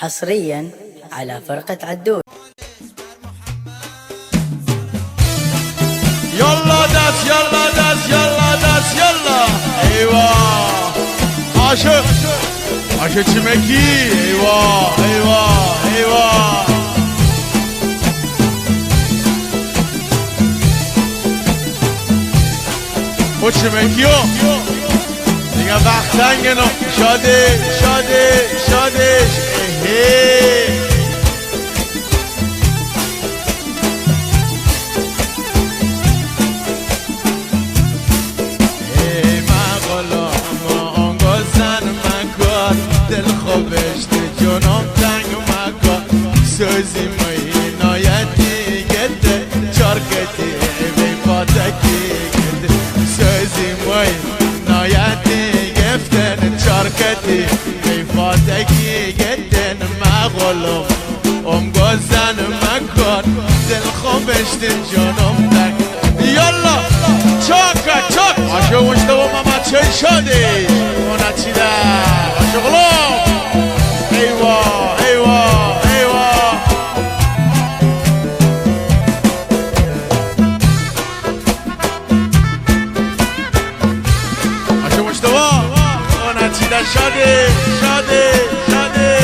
حصريا على فرقة عدول. يلا داس يلا داس يلا داس يلا ايوه عاشق عاشق شمكي ايوه ايوه ايوه وشمكيو دیگه وقت تنگنو شاده شاده شاده دل خوبش جنم تنگ مکن سوزی مینایتی گده چارکتی بی پاتکی گده سوزی مینایتی گفتن چارکتی بی پاتکی گده مغلوم گزن مکن دل خوبش جنم تنگ یالا چاکا چاک عاشق مشتبه ماما چه شدی اونا چی ده شغلهم ايوه ايوه ايوه عشان مشتوى انا تيدا شادي شادي شادي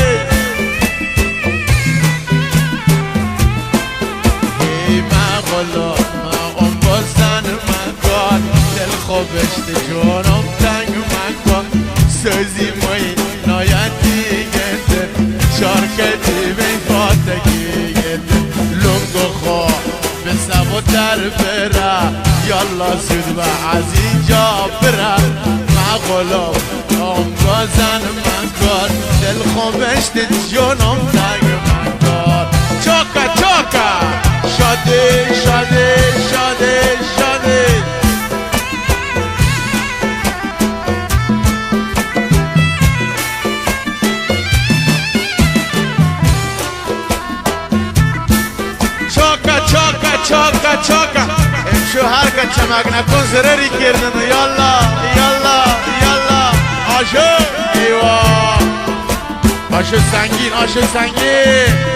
ما غلو ما بزن ما قال دل خوبش جونم تنگ مکن سوزی نایتی گده شارکتی بی فاتگی گده لنگو خواه به سبو در بره یالا سود و از اینجا بره مغلوم گازن من کار دل خوبشت جونم تنگ من کار چاکا چاکا شاده شاده شاده شاده چاکا چاکا امشو هر که چمک نکن ضرری کردن یالا یالا یالا عاشق ایوا عاشق سنگین عاشق سنگین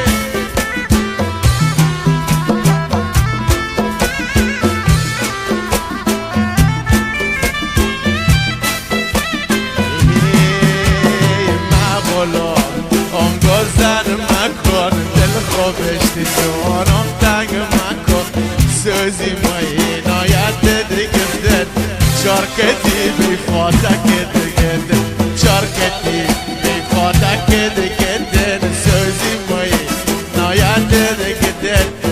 گذر مکن دل خوبشت جانم تنگ مکن سوزی مینایت دیگه چارکتی بی فاتک دیگه چارکتی بی فاتک دیگه سوزی مینایت دیگه